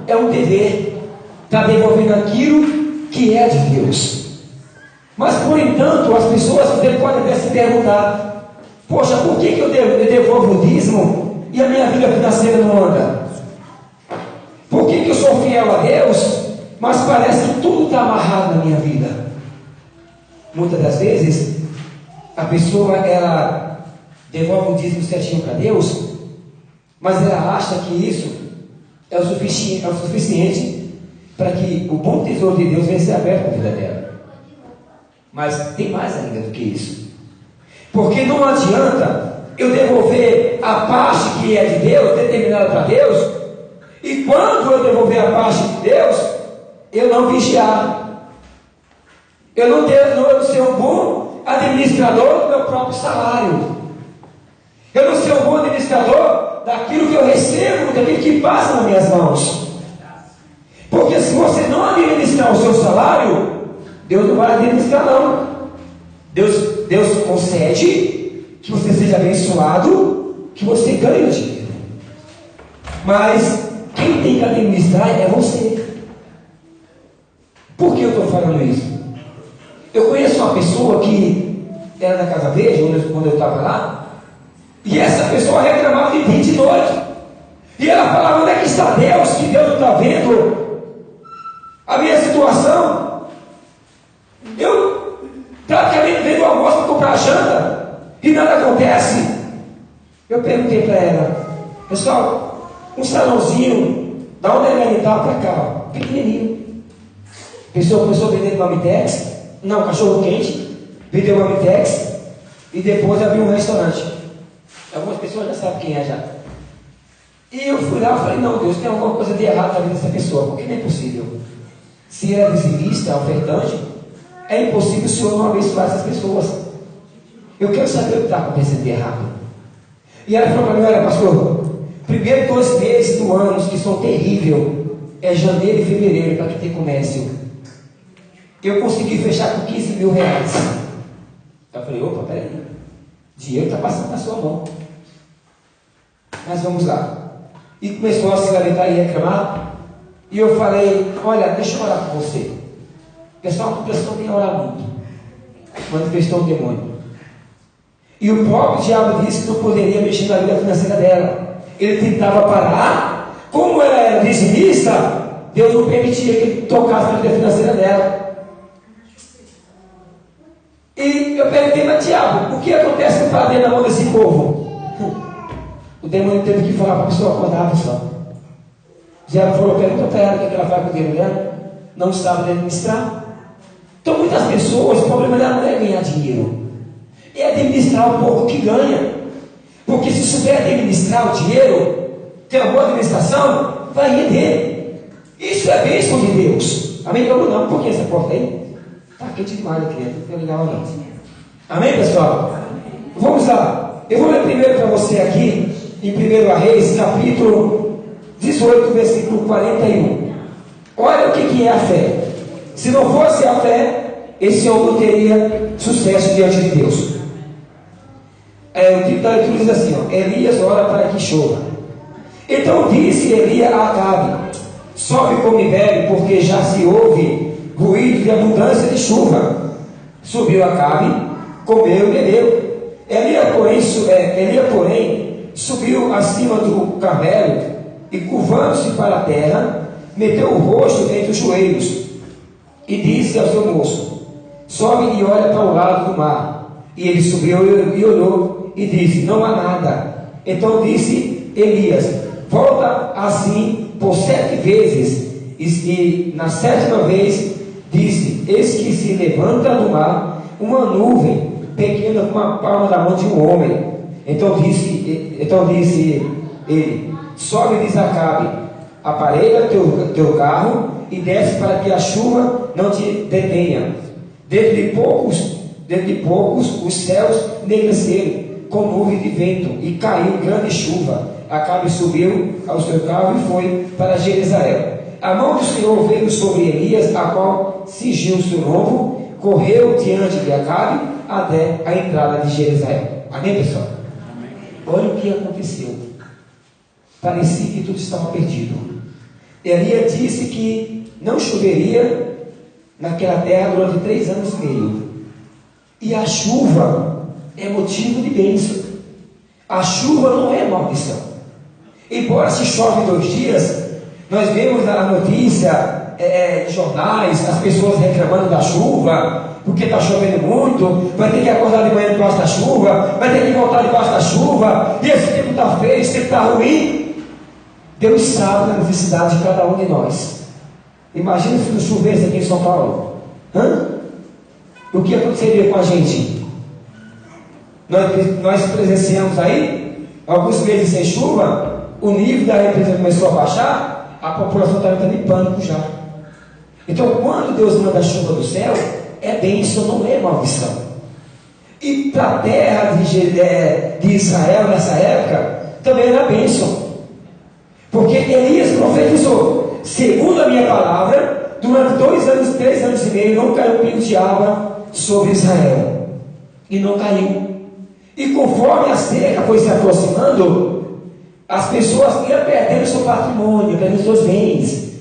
é um dever, está devolvendo aquilo que é de Deus. Mas, por entanto, as pessoas podem até se perguntar: poxa, por que eu devolvo o dízimo e a minha vida financeira não anda? Por que eu sou fiel a Deus, mas parece que tudo está amarrado na minha vida? Muitas das vezes, a pessoa, ela devolve o dízimo certinho para Deus, mas ela acha que isso é o suficiente para que o bom tesouro de Deus venha ser aberto na vida dela. Mas tem mais ainda do que isso. Porque não adianta eu devolver a parte que é de Deus, determinada para Deus, e quando eu devolver a parte de Deus, eu não vigiar. Eu não ser um bom administrador do meu próprio salário. Eu não ser um bom administrador daquilo que eu recebo, daquilo que passa nas minhas mãos. Porque se você não administrar o seu salário, Deus não vai administrar, não. Deus concede que você seja abençoado, que você ganhe o dinheiro. Mas quem tem que administrar é você. Por que eu estou falando isso? Eu conheço uma pessoa que era da Casa Verde, quando eu estava lá, e essa pessoa reclamava de dia e de noite. E ela falava: onde é que está Deus? Que Deus não está vendo a minha situação. Eu praticamente vendo o almoço para comprar janta e nada acontece. Eu perguntei para ela: pessoal, um salãozinho da onde ela estava para cá, pequenininho. A pessoa começou a vender mamitex, não, cachorro quente, vendeu mamitex e depois abriu um restaurante. Algumas pessoas já sabem quem é já. E eu fui lá e falei: não, Deus, tem alguma coisa de errado na vida dessa pessoa, porque não é possível. Se é dizimista, ofertante, é impossível o Senhor não abençoar essas pessoas. Eu quero saber o que está acontecendo de errado. E ela falou para mim: olha, pastor, primeiro 2 meses do ano que são terríveis é janeiro e fevereiro, para que ter comércio. Eu consegui fechar com 15 mil reais. Eu falei: opa, peraí, dinheiro está passando na sua mão. Mas vamos lá. E começou a se lamentar e reclamar. E eu falei: olha, deixa eu orar por você. Pessoal, a pessoa tem que orar muito. Manifestou um demônio. E o próprio diabo disse que não poderia mexer na vida financeira dela. Ele tentava parar. Como ela era dizimista, Deus não permitia que ele tocasse na vida financeira dela. E eu perguntei: mas diabo, o que acontece com o padeiro na mão desse povo? O demônio teve que falar para a pessoa acordar, pessoal. O diabo falou: pergunta para ela o que ela faz com o dinheiro dela. Não sabe administrar. Então muitas pessoas, o problema dela não é ganhar dinheiro, é administrar o pouco que ganha. Porque se souber administrar o dinheiro, ter uma boa administração, vai render. Isso é bênção de Deus. Amém? Eu não, por que essa porta aí? Está quente demais aqui dentro, não tem ligar não. Amém, pessoal? Vamos lá. Eu vou ler primeiro para você aqui, em 1 Reis, capítulo 18, versículo 41. Olha o que é a fé. Se não fosse a fé, esse homem não teria sucesso diante de Deus. O título da leitura diz assim: ó, Elias ora para que chova. Então disse Elias a Acabe: sobe, come e bebe, porque já se ouve ruído de abundância de chuva. Subiu Acabe, comeu e bebeu. Elias, porém, subiu acima do Carmelo e, curvando-se para a terra, meteu o rosto entre os joelhos e disse ao seu moço: sobe e olha para o lado do mar. E ele subiu e olhou e disse: não há nada. Então disse Elias: volta assim por 7 vezes. E na 7ª vez disse: eis que se levanta no mar uma nuvem pequena como a palma da mão de um homem. Então disse ele: sobe, diz Acabe, aparelha teu carro e desce para que a chuva não te detenha. Dentro de poucos os céus negreceram com nuvem de vento e caiu grande chuva. Acabe subiu ao seu carro e foi para Jezreel. A mão do Senhor veio sobre Elias, a qual cingiu o seu lombo, correu diante de Acabe até a entrada de Jezreel. Amém, pessoal? Amém. Olha o que aconteceu. Parecia que tudo estava perdido. Elias disse que não choveria naquela terra durante 3 anos e meio. E a chuva é motivo de bênção. A chuva não é maldição. Embora se chove 2 dias, nós vemos na notícia, jornais, as pessoas reclamando da chuva, porque está chovendo muito, vai ter que acordar de manhã debaixo da chuva, vai ter que voltar debaixo da chuva, e esse tempo está feio, esse tempo está ruim. Deus sabe da necessidade de cada um de nós. Imagina se não chovesse aqui em São Paulo. O que aconteceria com a gente? Nós presenciamos aí, alguns meses sem chuva, o nível da represa começou a baixar, a população está entrando em pânico já. Então, quando Deus manda a chuva do céu, é bênção, não é maldição. E para a terra de Israel, nessa época, também era bênção. Porque Elias profetizou, segundo a minha palavra, durante 2 anos, 3 anos e meio, não caiu um pingo de água sobre Israel. E não caiu. E conforme a seca foi se aproximando, as pessoas iam perdendo seu patrimônio, perdendo seus bens.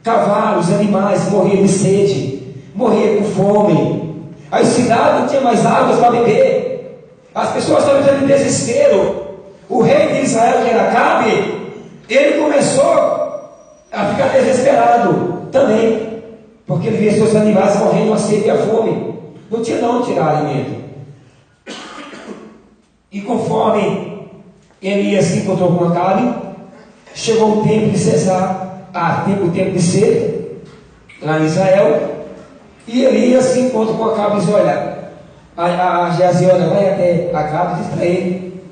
Cavalos, animais morriam de sede, morriam com fome. As cidades não tinham mais águas para beber. As pessoas estavam entrando em desespero. O rei de Israel, que era Acabe, ele começou a ficar desesperado também, porque ele via seus animais morrendo a sede e a fome. Não tinha de onde tirar alimento. E conforme Elias se encontrou com Acabe, chegou o tempo de cessar, o tempo de ser lá em Israel, e Elias se encontra com Acabe e diz: olha, a Geaziona vai até Acabe, diz para ele: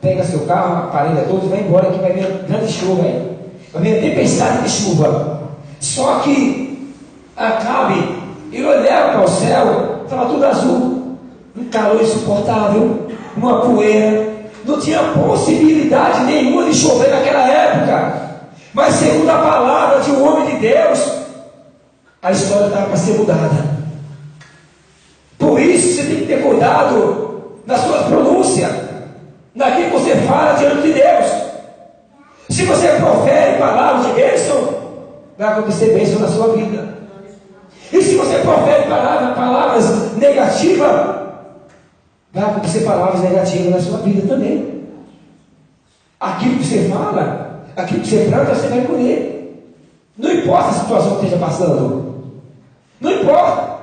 pega seu carro, aparelha todos, vai embora, que vai vir grande chuva aí, vai vir tempestade de chuva. Só que Acabe, ele olhava para o céu, estava tudo azul, um calor insuportável, uma poeira, não tinha possibilidade nenhuma de chover naquela época. Mas segundo a palavra de um homem de Deus, a história estava para ser mudada. Por isso você tem que ter cuidado na sua pronúncia, naquilo que você fala diante de Deus. Se você profere palavras de bênção, vai acontecer bênção na sua vida. E se você profere palavras negativas, vai acontecer palavras negativas na sua vida também. Aquilo que você fala, aquilo que você planta, você vai colher. Não importa a situação que esteja passando. Não importa.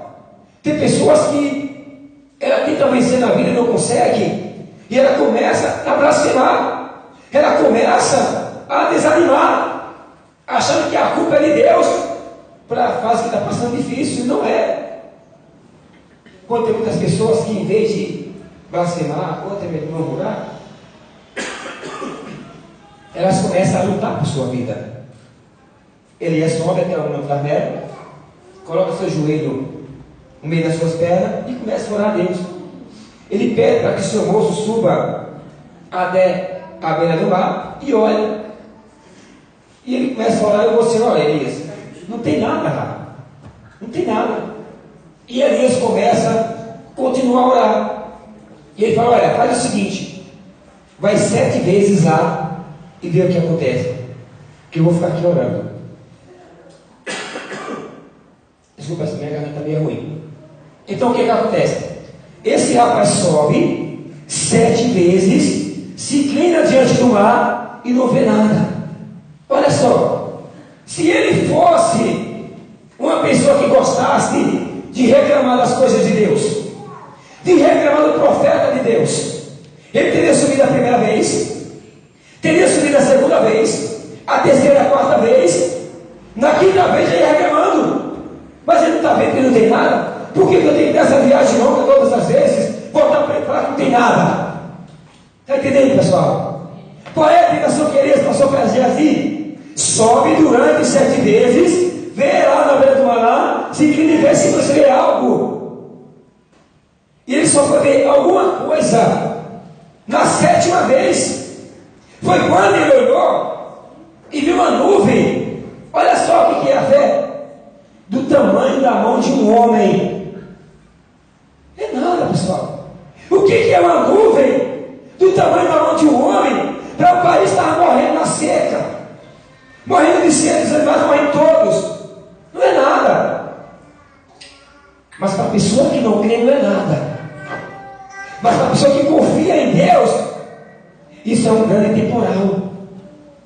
Tem pessoas que ela tenta vencer na vida e não consegue, e ela começa a blasfemar, ela começa a desanimar, achando que a culpa é de Deus para a fase que está passando difícil. Não é. Quando tem muitas pessoas que, em vez de blasfemar ou até mesmo murmurar, elas começam a lutar por sua vida. Elias sobe até o Monte Carmelo, coloca seu joelho no meio das suas pernas e começa a orar a Deus. Ele pede para que seu moço suba até a beira do mar e olha. E ele começa a orar, e você olha, Elias, não tem nada lá, não tem nada. E Elias continua a orar. E ele fala: olha, faz o seguinte, vai 7 vezes lá e vê o que acontece, que eu vou ficar aqui orando. Desculpa, essa minha garganta está meio ruim. Então o que acontece? Esse rapaz sobe 7 vezes, se inclina diante do mar e não vê nada. Olha só, se ele fosse uma pessoa que gostasse de reclamar das coisas de Deus, de reclamar do profeta de Deus, ele teria subido a primeira vez, teria subido a segunda vez, a terceira, a quarta vez, na quinta vez ele ia reclamando. Mas ele não está vendo que não tem nada. Por que eu tenho que dar essa viagem longa todas as vezes, voltar para ele e falar que não tem nada? Está entendendo, pessoal? Qual é a aplicação que Elias passou para Geazi? Sobe durante 7 vezes, vê lá na beira do mar, se inclina e vê se você vê algo. E ele só foi ver alguma coisa na 7ª vez. Foi quando ele olhou e viu uma nuvem. Olha só o que é a fé. Do tamanho da mão de um homem. É nada, pessoal. O que é uma nuvem do tamanho da mão de um homem? Para o país estar morrendo na seca, morrendo de sede, os animais morrendo Mas para a pessoa que não crê, não é nada. Mas para a pessoa que confia em Deus, isso é um grande temporal.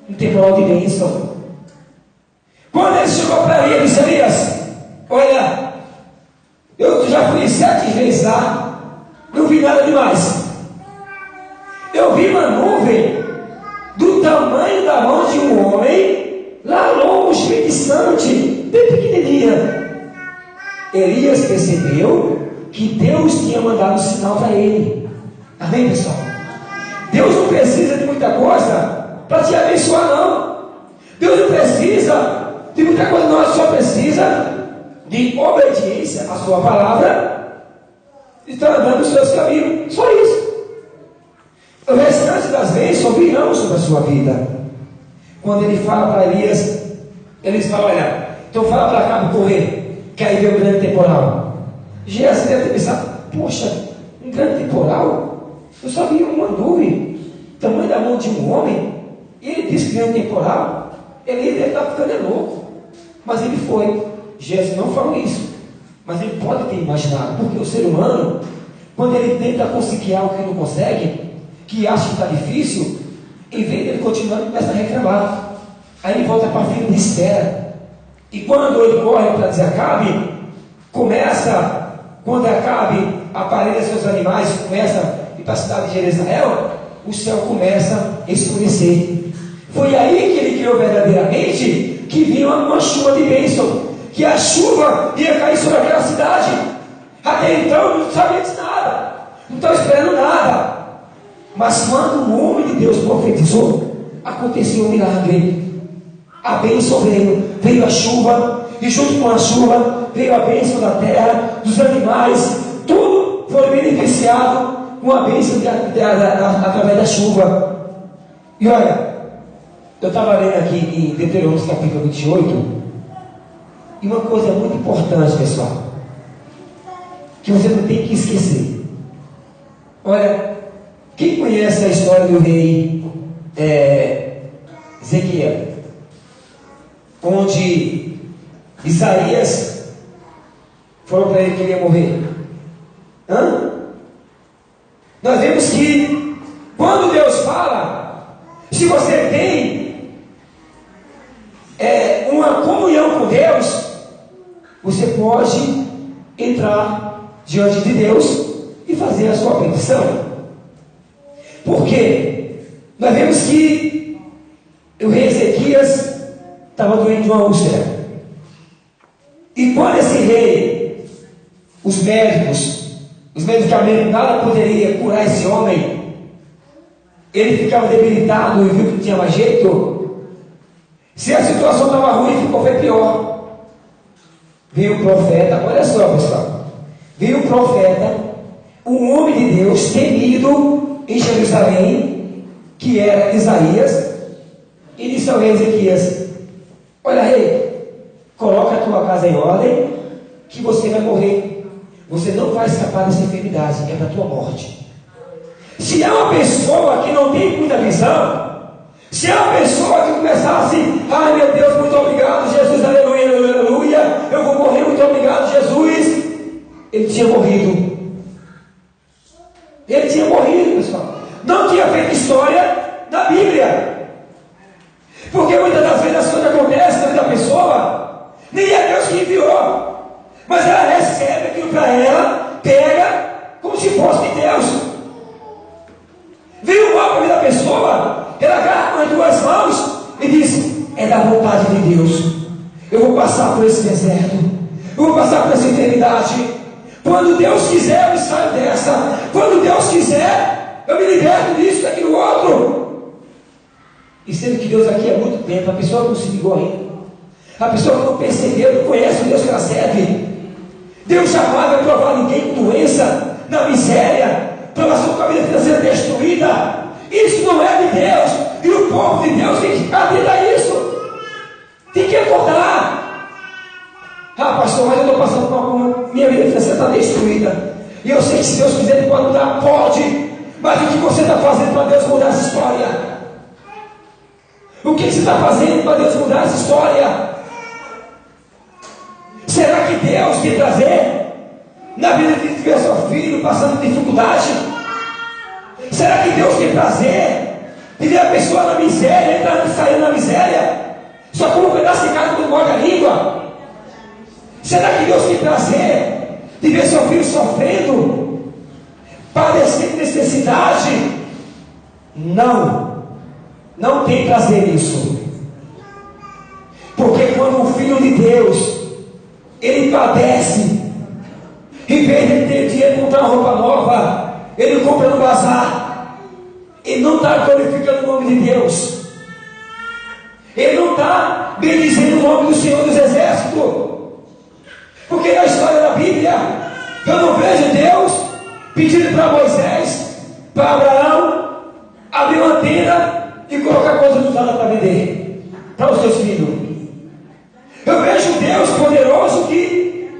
Um temporal de bênção. Quando ele chegou para ele, disse: Elias, olha, eu já fui 7 vezes lá, não vi nada demais. Eu vi uma nuvem do tamanho da mão de um homem, lá longe, bem distante, bem pequenininha. Elias percebeu que Deus tinha mandado um sinal para ele. Amém, pessoal? Deus não precisa de muita coisa para te abençoar, não. Deus não precisa de muita coisa, não. Só precisa de obediência à sua palavra e estar andando nos seus caminhos. Só isso. O restante das bênçãos virão sobre a sua vida. Quando ele fala para Elias, eles falam: olha, então fala para cá para correr, que aí vem um grande temporal. Geazi deve ter pensado: poxa, um grande temporal? Eu só vi uma nuvem, tamanho da mão de um homem, e ele disse que veio um temporal. Ele deve estar ficando louco. Mas ele foi. Geazi não falou isso, mas ele pode ter imaginado, porque o ser humano, quando ele tenta conseguir algo que não consegue, que acha que está difícil, em vez de ele continuar, ele começa a reclamar. Aí ele volta para a fila de espera. E quando ele corre para dizer Acabe, quando Acabe aparelha seus animais, começa a ir para a cidade de Israel, o céu começa a escurecer. Foi aí que ele criou verdadeiramente que vinha uma chuva de bênção, que a chuva ia cair sobre aquela cidade. Até então não sabia de nada, não estava esperando nada. Mas quando o homem de Deus profetizou, aconteceu um milagre. A bênção veio a chuva, e junto com a chuva veio a bênção da terra, dos animais, tudo foi beneficiado com a bênção através da chuva. E olha, eu estava lendo aqui em Deuteronômio capítulo 28, e uma coisa muito importante, pessoal, que você não tem que esquecer. Olha, quem conhece a história do rei Ezequiel, onde Isaías falou para ele que ele ia morrer? Nós vemos que quando Deus fala, se você tem uma comunhão com Deus, você pode entrar diante de Deus e fazer a sua petição. Por quê? Nós vemos que o rei Ezequias estava doente de uma úlcera. E quando esse rei, os medicamentos, nada poderia curar esse homem, ele ficava debilitado e viu que não tinha mais jeito. Se a situação estava ruim, foi pior. Veio o profeta, olha só, pessoal. Veio o profeta, um homem de Deus temido em Jerusalém, que era Isaías, e disse ao rei Ezequias: olha, rei, coloca a tua casa em ordem, que você vai morrer. Você não vai escapar dessa enfermidade, é para a tua morte. Se é uma pessoa que não tem muita visão, se é uma pessoa que começasse: ai meu Deus, muito obrigado, Jesus, aleluia, aleluia, eu vou morrer, muito obrigado, Jesus, ele tinha morrido. Ele tinha morrido, pessoal. Não tinha feito história na Bíblia. Porque muitas das vezes as coisas acontecem na vida da pessoa, nem é Deus que enviou, mas ela recebe aquilo para ela, pega como se fosse de Deus. Veio o mal para a vida da pessoa, ela agarra com as duas mãos e diz: é da vontade de Deus, eu vou passar por esse deserto, eu vou passar por essa eternidade. Quando Deus quiser, eu me saio dessa. Quando Deus quiser, eu me liberto disso, daquilo outro. E sendo que Deus aqui há muito tempo, a pessoa não se ligou ainda, a pessoa que não percebeu, não conhece o Deus que ela serve. Deus jamais vai provar ninguém com doença, na miséria, provação com a vida financeira destruída. Isso não é de Deus, e o povo de Deus tem que ficar atento a isso, tem que acordar. Ah, pastor, mas eu estou passando por alguma, minha vida financeira está destruída, e eu sei que se Deus quiser ele pode mudar, pode. Mas o que você está fazendo para Deus mudar essa história? O que você está fazendo para Deus mudar essa história? Será que Deus quer trazer na vida de ver seu filho passando dificuldade? Será que Deus tem prazer de ver a pessoa na miséria, entrando e saindo na miséria, só com um pedaço de carne quando morde a língua? Será que Deus tem prazer de ver seu filho sofrendo, padecendo necessidade? Não, não tem prazer nisso. Porque quando o Filho de Deus, ele padece, em vez de ele ter dinheiro para comprar uma roupa nova, ele compra no bazar. Ele não está glorificando o nome de Deus. Ele não está bendizendo o nome do Senhor dos Exércitos. Porque na história da Bíblia, eu não vejo Deus pedindo para Moisés, para Abraão, abrir uma tenda e colocar coisas usadas para vender para os seus filhos. Eu vejo Deus poderoso que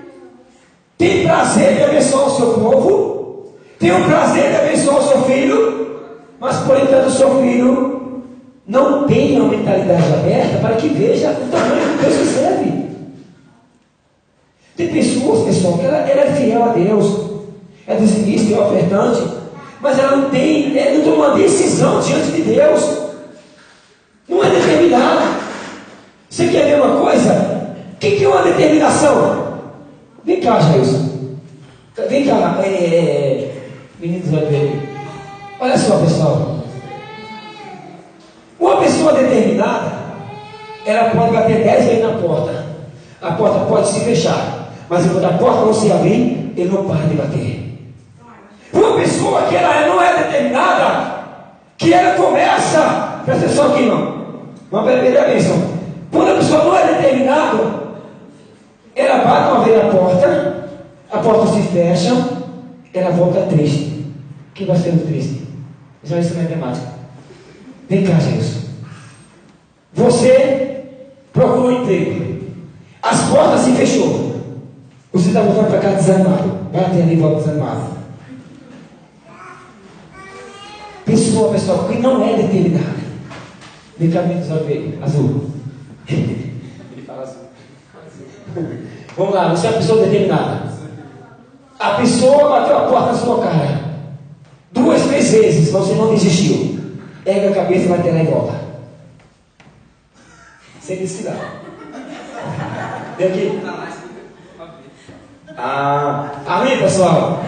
tem prazer de abençoar o seu povo, tem o prazer de abençoar o seu filho, mas por enquanto o seu filho não tem uma mentalidade aberta para que veja o tamanho que Deus recebe. Tem pessoas, pessoal, que ela é fiel a Deus, é dizimista, é ofertante, mas ela não toma uma decisão diante de Deus, não é determinada. Você quer ver uma coisa? O que é uma determinação? Vem cá, Jailson. Vem cá, meninos, olha só, pessoal. Uma pessoa determinada, ela pode bater 10 vezes na porta. A porta pode se fechar, mas enquanto a porta não se abrir, ele não para de bater. Uma pessoa que ela não é determinada, que ela começa, presta atenção aqui, irmão. Vamos perder a bênção. Quando a pessoa não é determinada, ela bate uma vez a porta se fecha, ela volta triste. Quem vai ser triste? Já isso não é matemática. Vem cá, Jesus. Você procurou um emprego, as portas se fechou, você está voltando para casa desanimado, vai até ali e volta desanimado. Pessoa, pessoal, que não é determinada. Vem cá, menos azul. Ele fala azul. Vamos lá, você é uma pessoa determinada. A pessoa bateu a porta na sua cara 2, 3 vezes, você não desistiu. Pega a cabeça e vai ter lá e volta. Sem desfilar. Vem aqui. Amém, pessoal?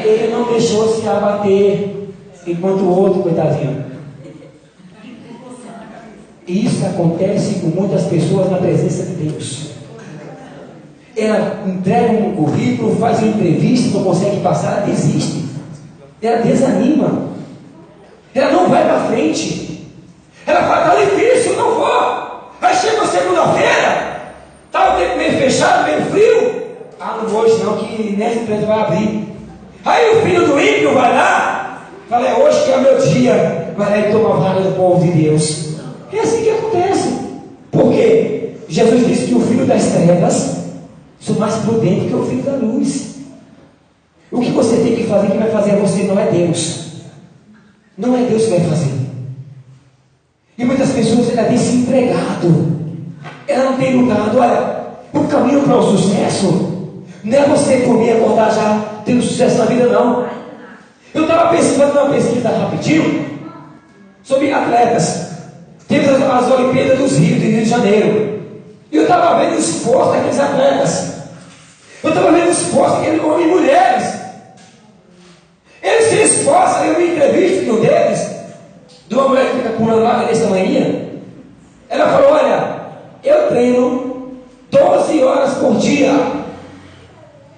Ele não deixou se abater, enquanto o outro, coitadinho. E isso acontece com muitas pessoas na presença de Deus. Ela entrega um currículo, faz uma entrevista, não consegue passar, ela desiste. Ela desanima. Ela não vai para frente. Ela fala, está difícil, não vou. Aí chega segunda-feira, está o tempo meio fechado, meio frio. Não vou hoje não, que nessa empresa vai abrir. Aí o filho do ímpio vai lá, fala, é hoje que é o meu dia, vai lá e toma a vaga do povo de Deus. É assim que acontece. Porque Jesus disse que o filho das trevas sou mais prudente que o filho da luz. O que você tem que fazer, quem vai fazer é você, não é Deus. Não é Deus que vai fazer. E muitas pessoas ainda têm se empregado. Ela não tem lutado. Olha, o caminho para o sucesso não é você comer, acordar já tendo sucesso na vida, não. Eu estava pensando numa pesquisa rapidinho sobre atletas. Temos as Olimpíadas dos Rios, de Rio de Janeiro. E eu estava vendo o esforço daqueles atletas. Eu estava vendo o esforço daqueles homens e mulheres. Eles se esforçam. Eu vi entrevista de um deles, de uma mulher que fica curando lá nesse tamanho. Ela falou, olha, eu treino 12 horas por dia.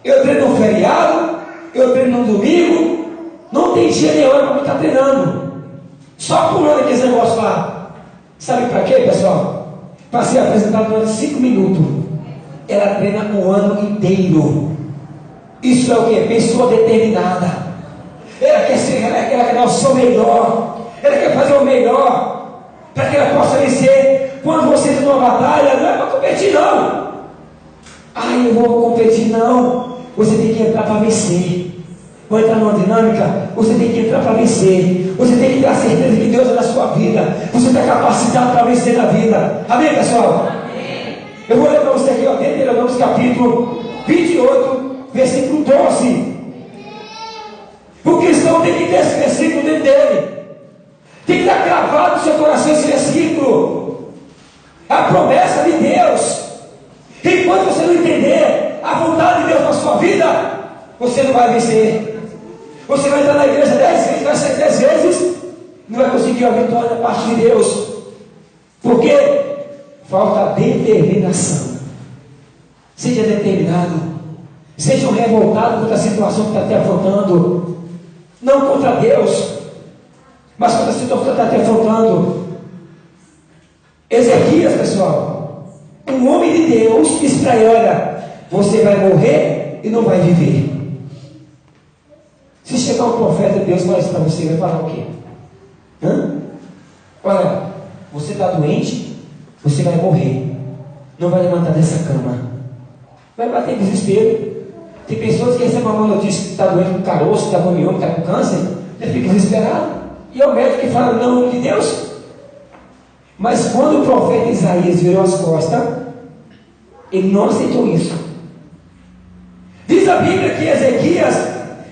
Eu treino no feriado, eu treino no domingo. Não tem dia nem hora para me estar treinando. Só pulando aqueles negócios lá. Sabe para quê, pessoal? Para ser apresentado durante 5 minutos. Ela treina o ano inteiro. Isso é o que? Pessoa determinada. Ela quer ser, ela quer dar o seu melhor. Ela quer fazer o melhor para que ela possa vencer. Quando você está numa batalha, não é para competir, não. Eu vou competir, não. Você tem que entrar para vencer. Vai entrar numa dinâmica, você tem que entrar para vencer. Você tem que ter a certeza que Deus é na sua vida. Você está capacitado para vencer na vida. Amém, pessoal? Amém. Eu vou ler para você aqui, ó, Deuteronômio capítulo 28, versículo 12. O cristão tem que ter esse versículo dentro dele. Tem que estar gravado no seu coração esse versículo. A promessa de Deus. Enquanto você não entender a vontade de Deus na sua vida, você não vai vencer. Você vai entrar na igreja 10 vezes, vai sair 10 vezes, não vai conseguir a vitória da parte de Deus. Por quê? Falta determinação. Seja determinado. Seja um revoltado contra a situação que está te afrontando. Não contra Deus, mas contra a situação que está te afrontando. Ezequias, pessoal, um homem de Deus, disse para ele: olha, você vai morrer e não vai viver. Se chegar um profeta de Deus e falar isso para você, vai falar o quê? Olha, você está doente, você vai morrer, não vai levantar dessa cama, vai bater em desespero. Tem pessoas que recebem uma notícia que está doente com caroço, está com mioma, está com câncer, ele fica desesperado, e é o médico que fala: não, em nome de Deus. Mas quando o profeta Isaías virou as costas, ele não aceitou isso. Diz a Bíblia que Ezequias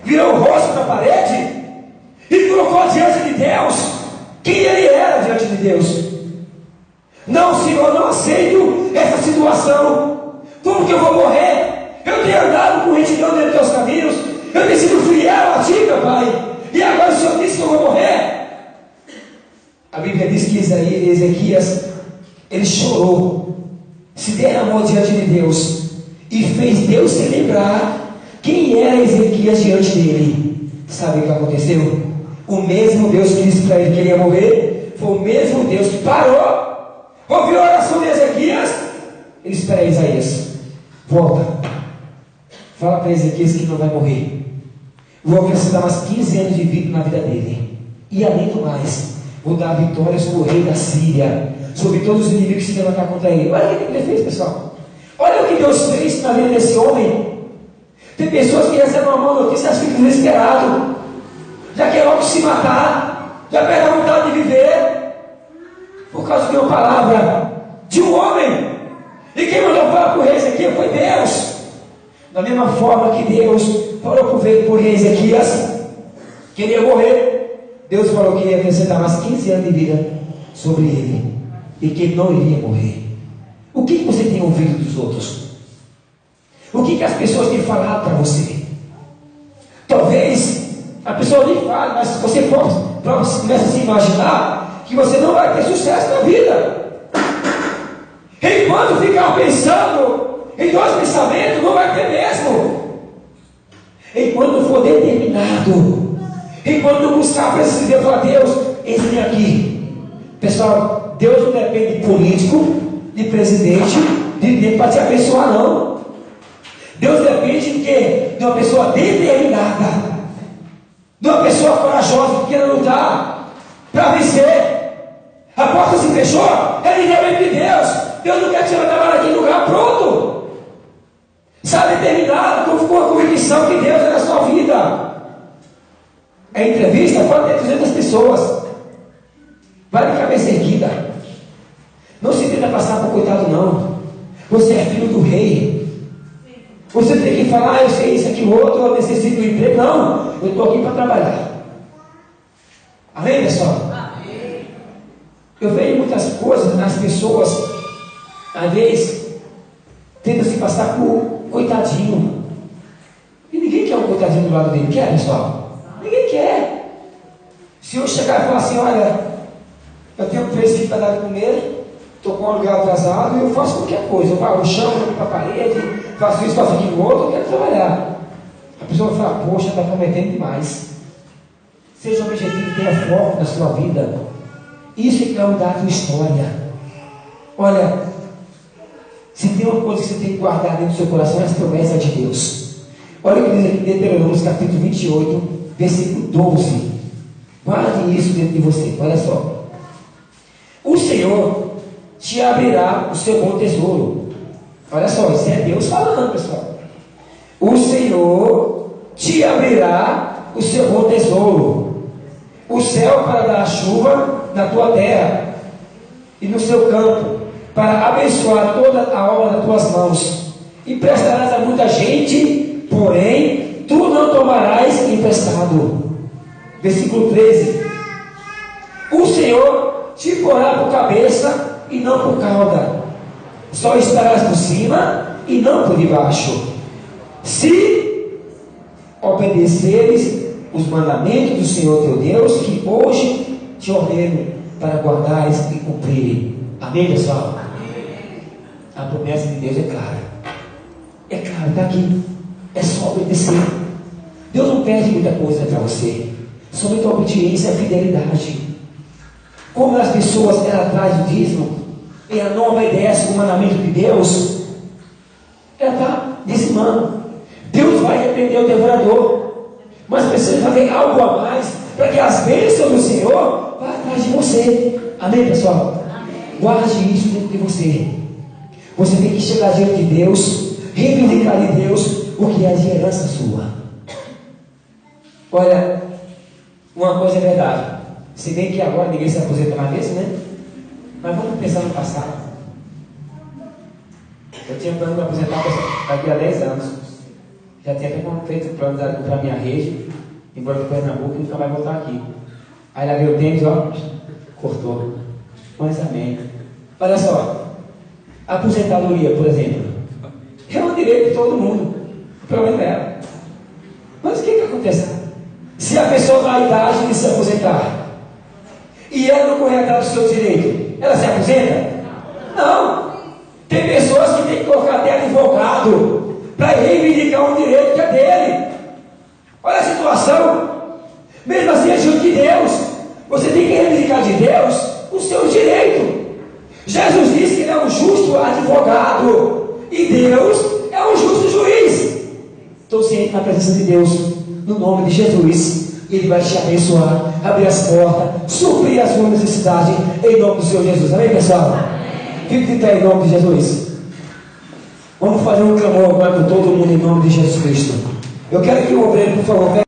virou o rosto para a parede e colocou diante de Deus quem ele era diante de Deus. Não, Senhor, não aceito essa situação. Como que eu vou morrer? Eu tenho andado com retidão dentro dos teus caminhos, eu tenho sido fiel a ti, meu Pai, e agora o Senhor disse que eu vou morrer. A Bíblia diz que Ezequias, ele chorou, se derramou diante de Deus e fez Deus se lembrar quem era Ezequias diante dele. Sabe o que aconteceu? O mesmo Deus que disse para ele que ele ia morrer, foi o mesmo Deus que parou, ouviu a oração de Ezequias. Ele disse para Isaías: volta, fala para Ezequias que não vai morrer, vou acrescentar mais 15 anos de vida na vida dele, e além do mais, vou dar vitória sobre o rei da Síria, sobre todos os inimigos que se levantar contra ele. Olha o que ele fez, pessoal. Olha o que Deus fez na vida desse homem. Tem pessoas que recebem uma má notícia e ficam desesperados, já quer logo se matar, já perde a vontade de viver, por causa de uma palavra de um homem. E quem mandou falar para o rei Ezequias foi Deus. Da mesma forma que Deus falou para o rei Ezequias que ele ia morrer, Deus falou que ia acrescentar mais 15 anos de vida sobre ele, e que ele não iria morrer. O que você tem ouvido dos outros? O que as pessoas têm falado para você? Talvez a pessoa nem fale, mas você começa a se imaginar que você não vai ter sucesso na vida. Enquanto ficar pensando em dois pensamentos, não vai ter mesmo. Enquanto for determinado, enquanto buscar a presença de Deus, falar: Deus, eis-me aqui. Pessoal, Deus não depende de político, de presidente, de tempo para te abençoar, não. Deus depende de quê? De uma pessoa determinada, de uma pessoa corajosa que quer lutar para vencer. A porta se fechou, é livramento de Deus. Deus não quer que você vai trabalhar aqui em lugar pronto. Está determinado, com a convicção que Deus é na sua vida. A entrevista pode ter 200 pessoas, vai de cabeça erguida. Não se tenta passar por coitado, não. Você é filho do rei. Você tem que falar: eu sei isso, aquilo, outro, eu necessito de um emprego. Não, eu estou aqui para trabalhar. Amém, pessoal? Amém. Eu vejo muitas coisas nas pessoas, às vezes, tenta se passar por coitadinho. E ninguém quer um coitadinho do lado dele, quer, pessoal? Ninguém quer. Se eu chegar e falar assim: olha, eu tenho 3 filhos para dar de comer, estou com um aluguel atrasado e eu faço qualquer coisa, eu vou no chão, eu vou para a parede, faço isso, faço aquilo outro, eu quero trabalhar. A pessoa vai falar: poxa, está prometendo demais. Seja objetivo, tenha foco na sua vida. Isso é que vai mudar a tua história. Olha, se tem uma coisa que você tem que guardar dentro do seu coração, é as promessas de Deus. Olha o que diz aqui em Deuteronômio, capítulo 28, versículo 12. Guarde isso dentro de você. Olha só: o Senhor te abrirá o seu bom tesouro. Olha só, isso é Deus falando, pessoal. O Senhor te abrirá o seu bom tesouro, o céu para dar a chuva na tua terra e no seu campo, para abençoar toda a obra das tuas mãos, e prestarás a muita gente porém, tu não tomarás emprestado. Versículo 13. O Senhor te porá por cabeça e não por cauda. Só estarás por cima e não por debaixo. Se obedeceres os mandamentos do Senhor teu Deus, que hoje te ordeno para guardares e cumprir. Amém, pessoal? A promessa de Deus é clara. É claro, está aqui. É só obedecer. Deus não pede muita coisa para você. Somente a obediência e a fidelidade. Como as pessoas elas trazem o dízimo e ela não obedece o mandamento de Deus, ela está dizimando. Deus vai repreender o devorador, mas precisa fazer algo a mais para que as bênçãos do Senhor vá atrás de você. Amém, pessoal? Amém. Guarde isso dentro de você. Você tem que chegar diante de Deus, reivindicar de Deus o que é de herança sua. Olha, uma coisa é verdade. Se bem que agora ninguém se aposenta mais desse, né? Mas vamos pensar no passado. Eu tinha plano de aposentar daqui a 10 anos. Já tinha até feito o plano de comprar minha rede, embora para Pernambuco e nunca mais voltar aqui. Aí lá veio o tênis, ó, cortou. Mas amém. Olha só, a aposentadoria, por exemplo, é um direito de todo mundo. O problema é ela. Mas o que acontece? Se a pessoa na idade de se aposentar e ela não correr atrás do seu direito, ela se aposenta? Não. Tem pessoas que têm que colocar até advogado para reivindicar um direito que é dele. Olha a situação. Mesmo assim, é diante de Deus. Você tem que reivindicar de Deus o seu direito. Jesus disse que ele é um justo advogado e Deus é um justo juiz. Estou ciente na presença de Deus, no nome de Jesus. Ele vai te abençoar, abrir as portas, suprir as suas necessidades, em nome do Senhor Jesus. Amém, pessoal? Fique de pé em nome de Jesus. Vamos fazer um clamor agora com todo mundo em nome de Jesus Cristo. Eu quero que o obreiro, por favor,